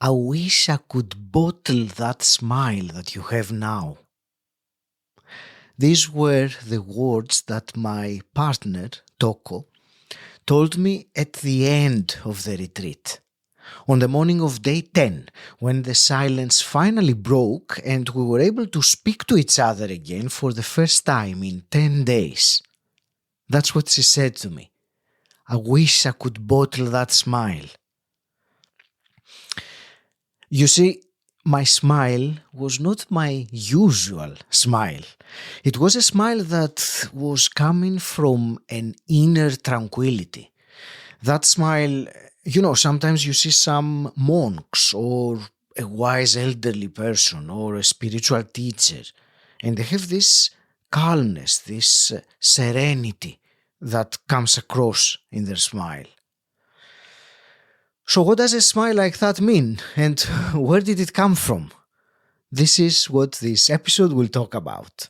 I wish I could bottle that smile that you have now. These were the words that my partner, Toko, told me at the end of the retreat. On the morning of day 10, when the silence finally broke and we were able to speak to each other again for the first time in 10 days. That's what she said to me. I wish I could bottle that smile. You see, my smile was not my usual smile. It was a smile that was coming from an inner tranquility. That smile, sometimes you see some monks or a wise elderly person or a spiritual teacher, and they have this calmness, this serenity that comes across in their smile. So what does a smile like that mean, and where did it come from? This is what this episode will talk about.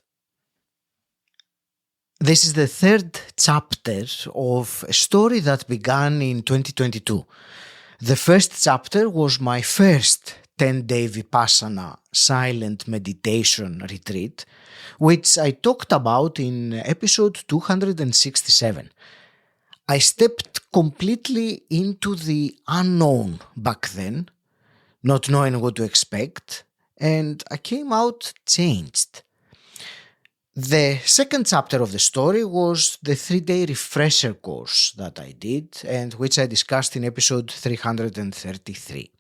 This is the third chapter of a story that began in 2022. The first chapter was my first 10-day Vipassana silent meditation retreat, which I talked about in episode 267. I stepped completely into the unknown back then, not knowing what to expect, and I came out changed. The second chapter of the story was the 3-day refresher course that I did and which I discussed in episode 333.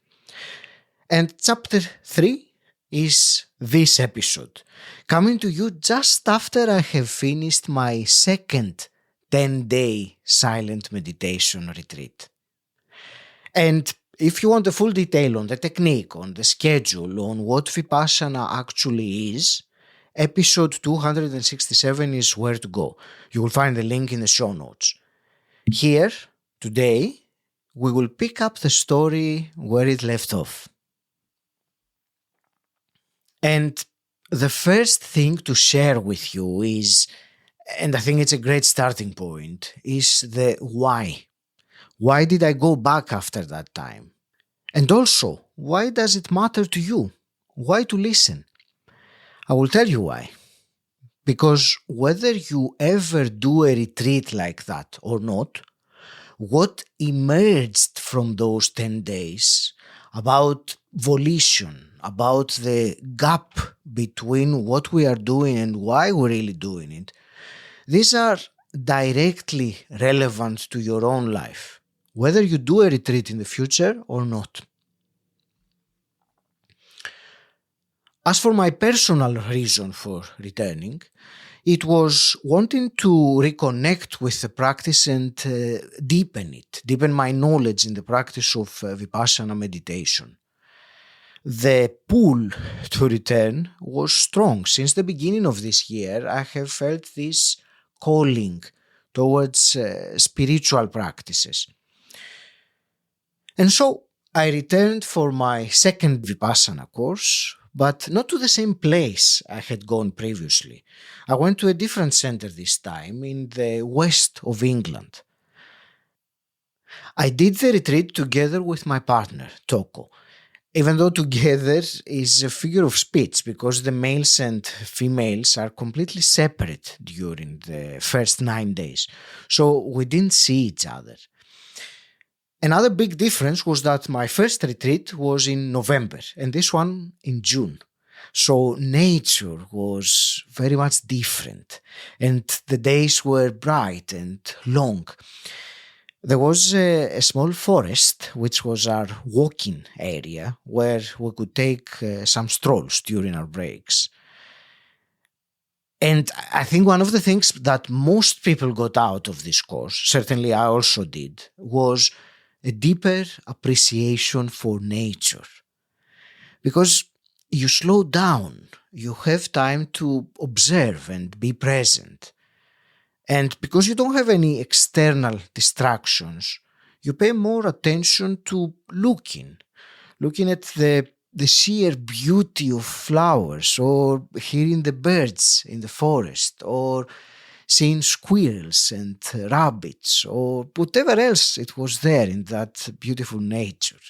And chapter 3 is this episode, coming to you just after I have finished my second 10-day silent meditation retreat. And if you want the full detail on the technique, on the schedule, on what Vipassana actually is, episode 267 is where to go. You will find the link in the show notes. Here, today, we will pick up the story where it left off. And the first thing to share with you is, and I think it's a great starting point, is the why. Why did I go back after that time? And also, why does it matter to you? Why to listen? I will tell you why. Because whether you ever do a retreat like that or not, what emerged from those 10 days about volition, about the gap between what we are doing and why we're really doing it, these are directly relevant to your own life, whether you do a retreat in the future or not. As for my personal reason for returning, it was wanting to reconnect with the practice and deepen my knowledge in the practice of Vipassana meditation. The pull to return was strong. Since the beginning of this year, I have felt this calling towards spiritual practices. And so I returned for my second Vipassana course, but not to the same place I had gone previously. I went to a different center this time in the west of England. I did the retreat together with my partner, Toko, even though together is a figure of speech because the males and females are completely separate during the first 9 days, so we didn't see each other. Another big difference was that my first retreat was in November and this one in June. So nature was very much different and the days were bright and long. There was a small forest, which was our walking area, where we could take some strolls during our breaks. And I think one of the things that most people got out of this course, certainly I also did, was a deeper appreciation for nature. Because you slow down, you have time to observe and be present. And because you don't have any external distractions, you pay more attention to looking at the sheer beauty of flowers, or hearing the birds in the forest, or seeing squirrels and rabbits, or whatever else it was there in that beautiful nature.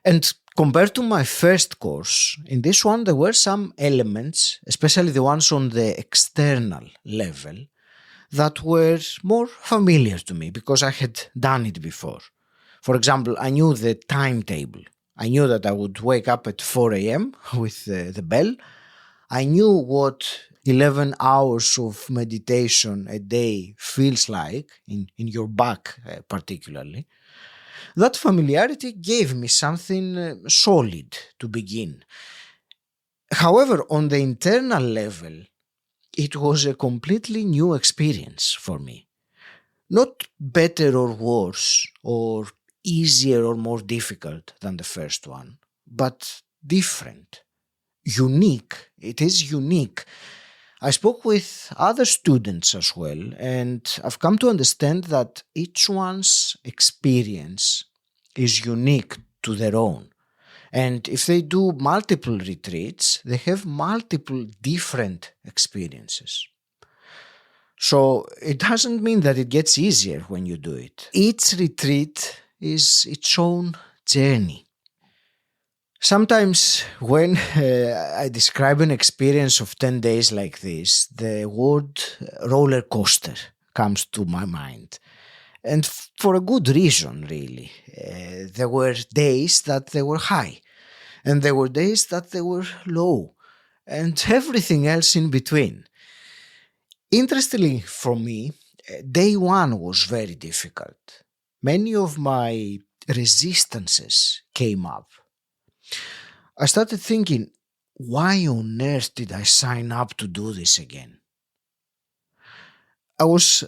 And compared to my first course, in this one there were some elements, especially the ones on the external level, that were more familiar to me because I had done it before. For example, I knew the timetable. I knew that I would wake up at 4 a.m. with the bell. I knew what 11 hours of meditation a day feels like, in your back particularly. That familiarity gave me something solid to begin. However, on the internal level, it was a completely new experience for me. Not better or worse, or easier or more difficult than the first one, but different, unique. It is unique. I spoke with other students as well, and I've come to understand that each one's experience is unique to their own. And if they do multiple retreats, they have multiple different experiences. So it doesn't mean that it gets easier when you do it. Each retreat is its own journey. Sometimes when I describe an experience of 10 days like this, the word roller coaster comes to my mind. And for a good reason, really. There were days that they were high, and there were days that they were low, and everything else in between. Interestingly for me, day one was very difficult. Many of my resistances came up. I started thinking, why on earth did I sign up to do this again? I was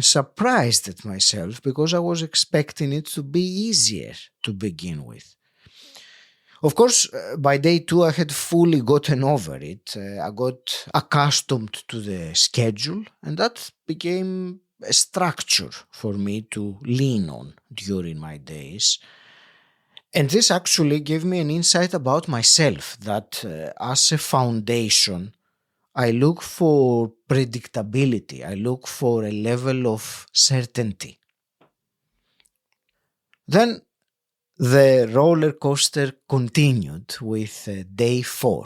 surprised at myself because I was expecting it to be easier to begin with. Of course, by day two, I had fully gotten over it. I got accustomed to the schedule, and that became a structure for me to lean on during my days. And this actually gave me an insight about myself that as a foundation, I look for predictability. I look for a level of certainty. Then the roller coaster continued with day four,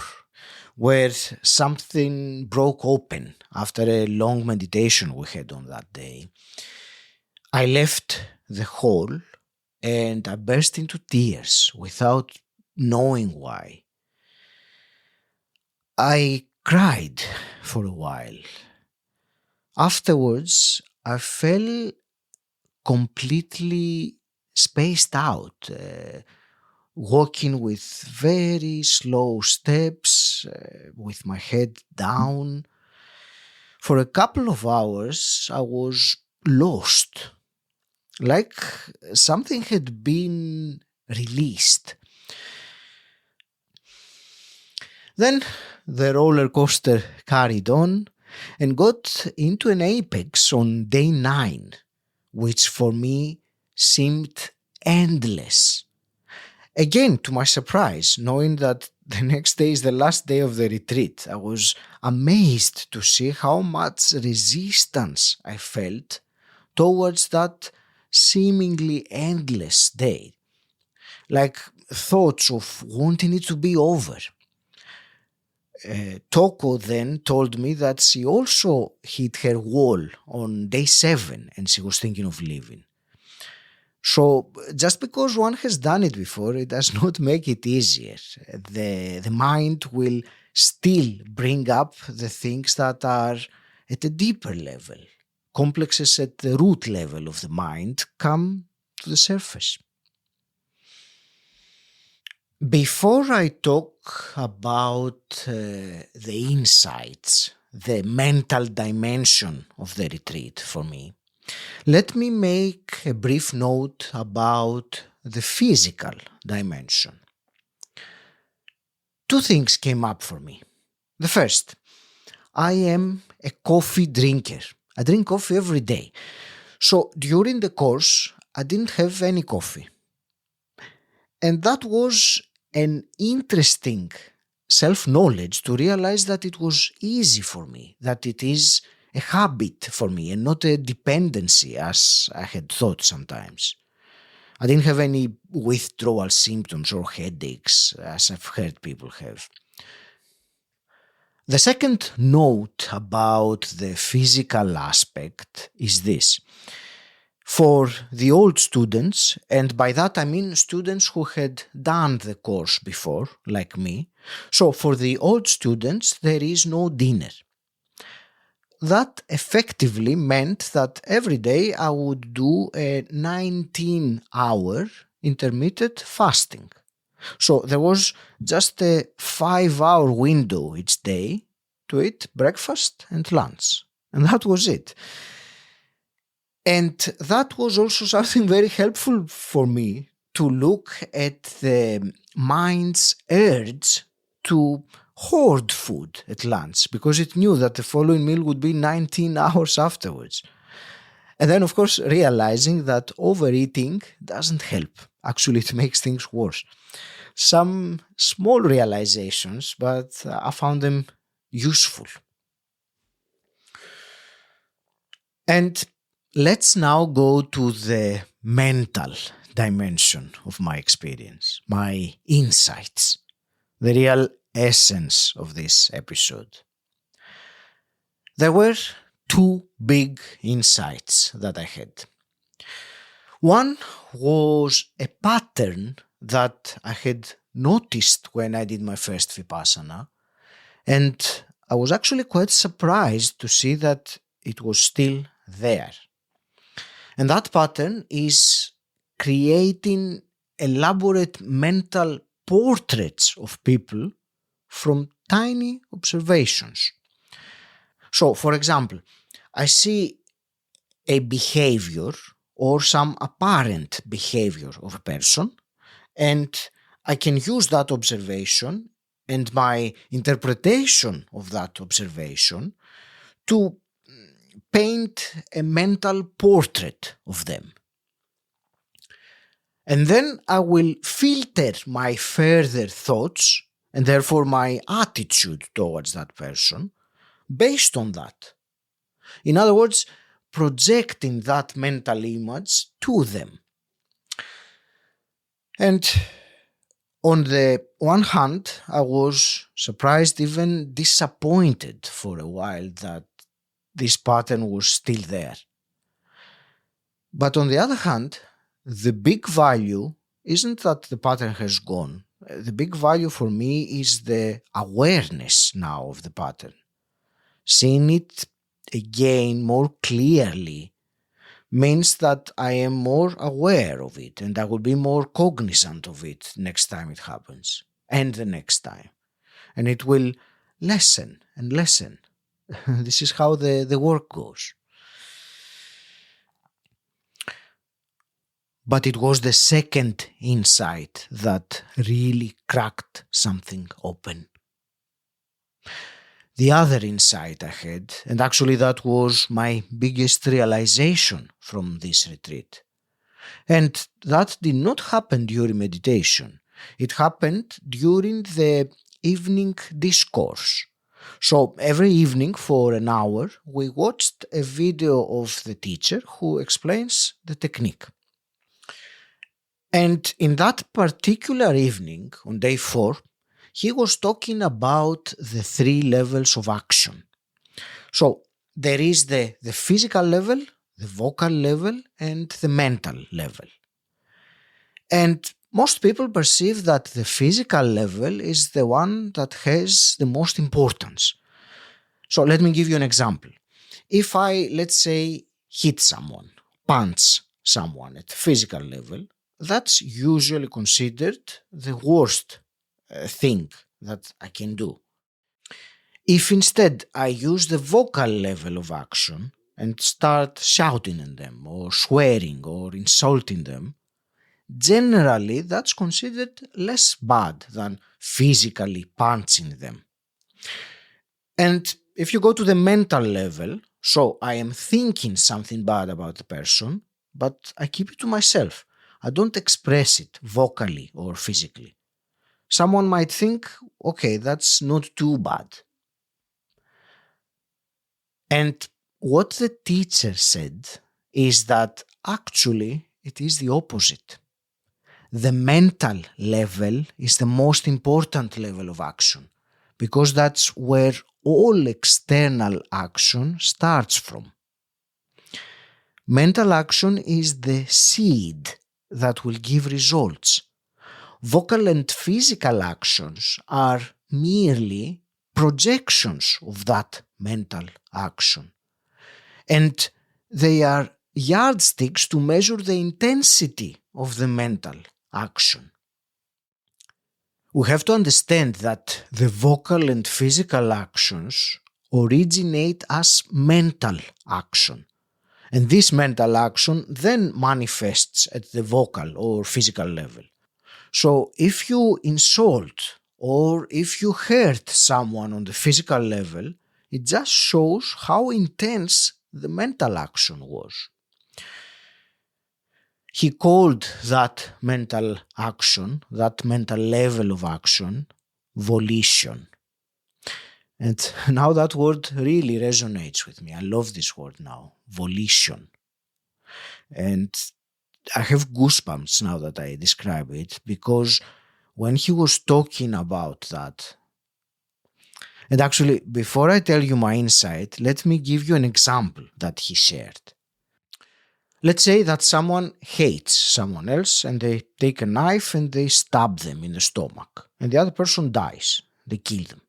where something broke open after a long meditation we had on that day. I left the hall and I burst into tears without knowing why. I cried for a while. Afterwards, I felt completely spaced out, walking with very slow steps, with my head down. For a couple of hours, I was lost, like something had been released. Then the roller coaster carried on and got into an apex on day 9, which for me seemed endless. Again, to my surprise, knowing that the next day is the last day of the retreat, I was amazed to see how much resistance I felt towards that seemingly endless day. Like thoughts of wanting it to be over. Toko then told me that she also hit her wall on day 7 and she was thinking of leaving. So just because one has done it before, it does not make it easier. The mind will still bring up the things that are at a deeper level. Complexes at the root level of the mind come to the surface. Before I talk about the insights, the mental dimension of the retreat for me, let me make a brief note about the physical dimension. 2 things came up for me. The first, I am a coffee drinker. I drink coffee every day. So during the course, I didn't have any coffee. And that was an interesting self-knowledge to realize that it was easy for me, that it is a habit for me and not a dependency as I had thought sometimes. I didn't have any withdrawal symptoms or headaches, as I've heard people have. The second note about the physical aspect is this. For the old students, and by that I mean students who had done the course before, like me, so for the old students there is no dinner. That effectively meant that every day I would do a 19-hour intermittent fasting. So there was just a 5-hour window each day to eat breakfast and lunch. And that was it. And that was also something very helpful for me to look at the mind's urge to hoard food at lunch, because it knew that the following meal would be 19 hours afterwards. And then, of course, realizing that overeating doesn't help. Actually, it makes things worse. Some small realizations, but I found them useful. And let's now go to the mental dimension of my experience, my insights, the real essence of this episode. There were two big insights that I had. One was a pattern that I had noticed when I did my first Vipassana, and I was actually quite surprised to see that it was still there. And that pattern is creating elaborate mental portraits of people from tiny observations. So, for example, I see a behavior or some apparent behavior of a person, and I can use that observation and my interpretation of that observation to paint a mental portrait of them. And then I will filter my further thoughts and therefore my attitude towards that person based on that. In other words, projecting that mental image to them. And on the one hand, I was surprised, even disappointed for a while that this pattern was still there. But on the other hand, the big value isn't that the pattern has gone. The big value for me is the awareness now of the pattern. Seeing it again more clearly means that I am more aware of it and I will be more cognizant of it next time it happens and the next time. And it will lessen and lessen. This is how the work goes. But it was the second insight that really cracked something open. The other insight I had, and actually that was my biggest realization from this retreat. And that did not happen during meditation. It happened during the evening discourse. So every evening for an hour, we watched a video of the teacher who explains the technique. And in that particular evening, on day 4, he was talking about the 3 levels of action. So there is the physical level, the vocal level, and the mental level. And most people perceive that the physical level is the one that has the most importance. So let me give you an example. If I, let's say, hit someone, punch someone at the physical level, that's usually considered the worst thing that I can do. If instead I use the vocal level of action and start shouting at them or swearing or insulting them, generally that's considered less bad than physically punching them. And if you go to the mental level, so I am thinking something bad about the person, but I keep it to myself. I don't express it vocally or physically. Someone might think, okay, that's not too bad. And what the teacher said is that actually it is the opposite. the mental level is the most important level of action, because that's where all external action starts from. Mental action is the seed that will give results. Vocal and physical actions are merely projections of that mental action. And they are yardsticks to measure the intensity of the mental action. We have to understand that the vocal and physical actions originate as mental action. And this mental action then manifests at the vocal or physical level. So if you insult or if you hurt someone on the physical level, it just shows how intense the mental action was. He called that mental action, that mental level of action, volition. And now that word really resonates with me. I love this word now, volition. And I have goosebumps now that I describe it, because when he was talking about that, and actually, before I tell you my insight, let me give you an example that he shared. Let's say that someone hates someone else and they take a knife and they stab them in the stomach, and the other person dies. They kill them.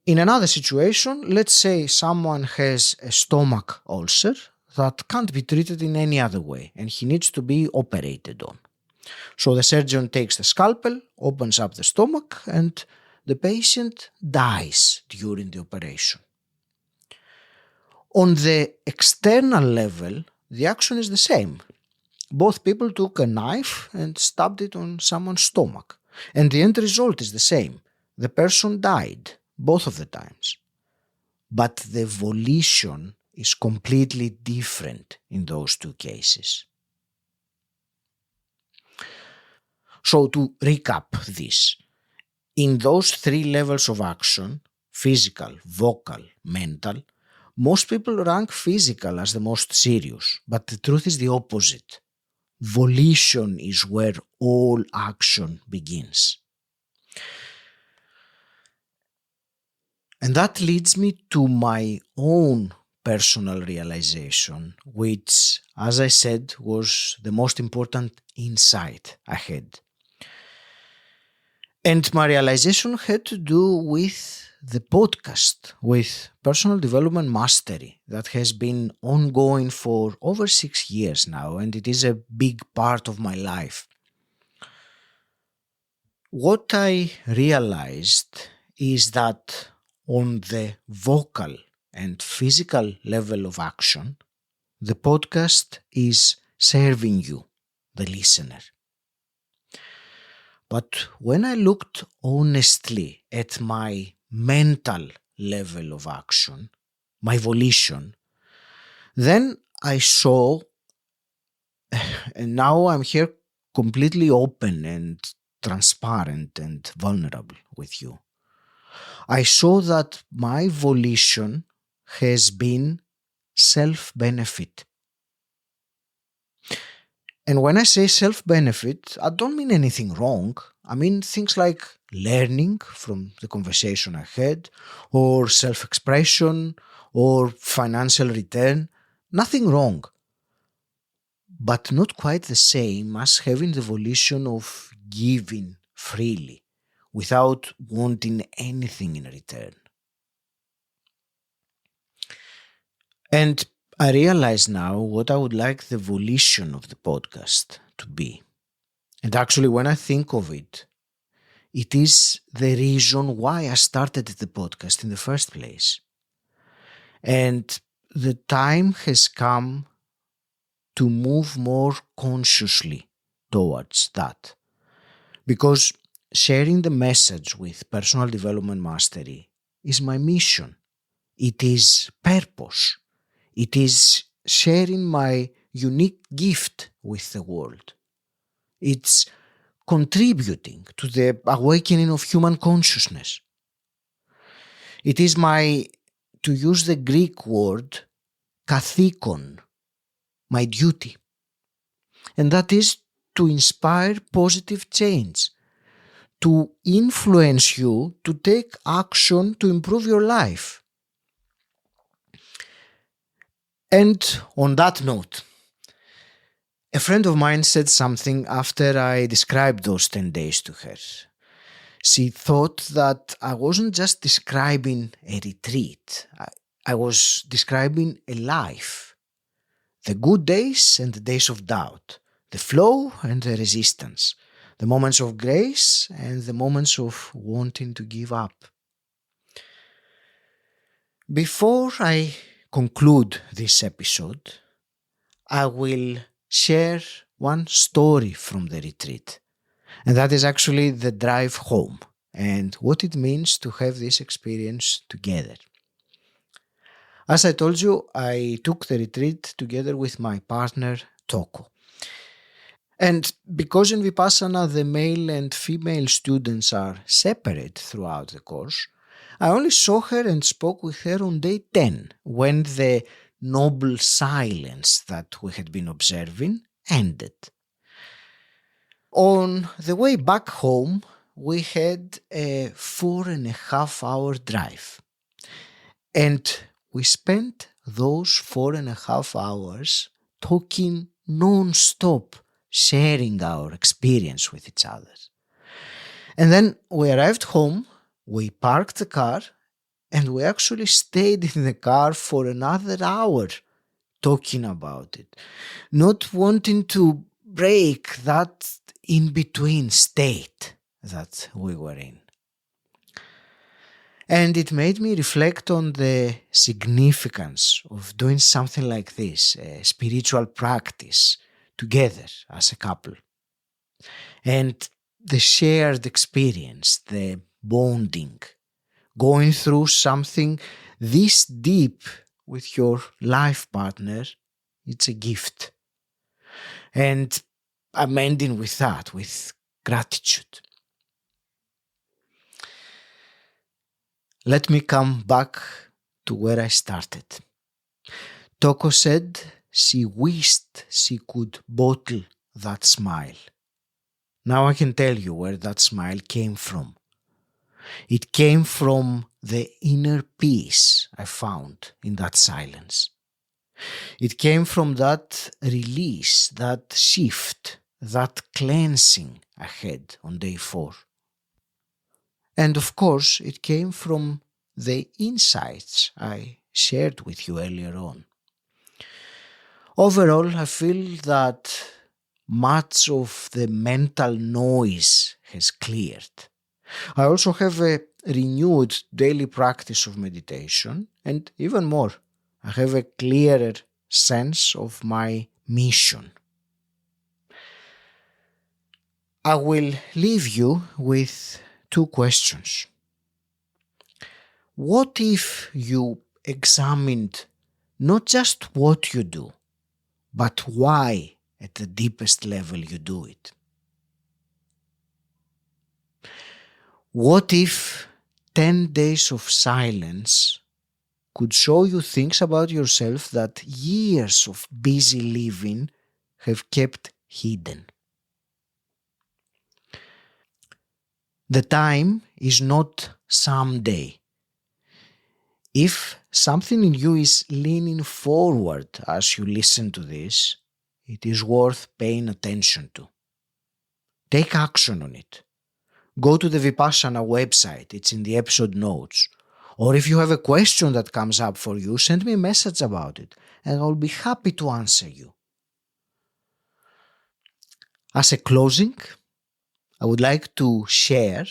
In another situation, let's say someone has a stomach ulcer that can't be treated in any other way and he needs to be operated on. So the surgeon takes the scalpel, opens up the stomach, and the patient dies during the operation. On the external level, the action is the same. Both people took a knife and stabbed it on someone's stomach, and the end result is the same. The person died both of the times. But the volition is completely different in those two cases. So to recap this, in those three levels of action, physical, vocal, mental, most people rank physical as the most serious, but the truth is the opposite. Volition is where all action begins. And that leads me to my own personal realization, which, as I said, was the most important insight I had. And my realization had to do with the podcast, with personal development mastery, that has been ongoing for over 6 years now, and it is a big part of my life. What I realized is that on the vocal and physical level of action, the podcast is serving you, the listener. But when I looked honestly at my mental level of action, my volition, then I saw, and now I'm here completely open and transparent and vulnerable with you. I saw that my volition has been self-benefit. And when I say self-benefit, I don't mean anything wrong. I mean things like learning from the conversation I had, or self-expression, or financial return. Nothing wrong. But not quite the same as having the volition of giving freely, without wanting anything in return. And I realize now what I would like the volition of the podcast to be. And actually, when I think of it, it is the reason why I started the podcast in the first place. And the time has come to move more consciously towards that. Because sharing the message with personal development mastery is my mission. It is purpose. It is sharing my unique gift with the world. It's contributing to the awakening of human consciousness. It is my, to use the Greek word, kathikon, my duty. And that is to inspire positive change, to influence you to take action to improve your life. And on that note, a friend of mine said something after I described those 10 days to her. She thought that I wasn't just describing a retreat. I was describing a life. The good days and the days of doubt. The flow and the resistance. The moments of grace and the moments of wanting to give up. Before I conclude this episode, I will share one story from the retreat. And that is actually the drive home and what it means to have this experience together. As I told you, I took the retreat together with my partner, Toko. And because in Vipassana the male and female students are separate throughout the course, I only saw her and spoke with her on day 10, when the noble silence that we had been observing ended. On the way back home, we had a 4.5 hour drive. And we spent those 4.5 hours talking non-stop, sharing our experience with each other. And then we arrived home, we parked the car, and we actually stayed in the car for another hour talking about it, not wanting to break that in-between state that we were in. And it made me reflect on the significance of doing something like this, a spiritual practice, together as a couple. And the shared experience, the bonding, going through something this deep with your life partner, it's a gift. And I'm ending with that, with gratitude. Let me come back to where I started. Toko said she wished she could bottle that smile. Now I can tell you where that smile came from. It came from the inner peace I found in that silence. It came from that release, that shift, that cleansing I had on day 4. And of course, it came from the insights I shared with you earlier on. Overall, I feel that much of the mental noise has cleared. I also have a renewed daily practice of meditation, and even more, I have a clearer sense of my mission. I will leave you with 2 questions. What if you examined not just what you do, but why at the deepest level you do it? What if 10 days of silence could show you things about yourself that years of busy living have kept hidden? The time is not someday. If something in you is leaning forward as you listen to this, it is worth paying attention to. Take action on it. Go to the Vipassana website, it's in the episode notes. Or if you have a question that comes up for you, send me a message about it and I'll be happy to answer you. As a closing, I would like to share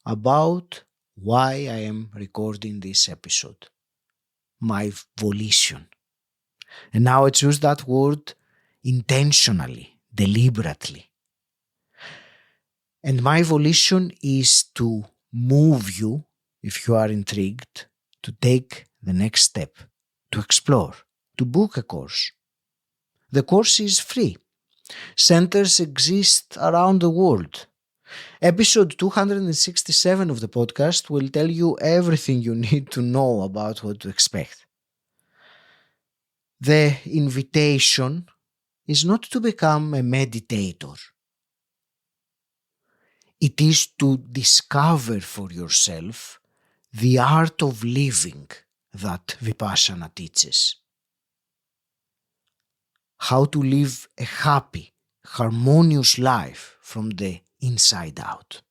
about why I am recording this episode. My volition. And now I choose that word intentionally, deliberately. And my volition is to move you, if you are intrigued, to take the next step, to explore, to book a course. The course is free. Centers exist around the world. Episode 267 of the podcast will tell you everything you need to know about what to expect. The invitation is not to become a meditator, It is to discover for yourself the art of living that Vipassana teaches. How to live a happy, harmonious life from the inside out.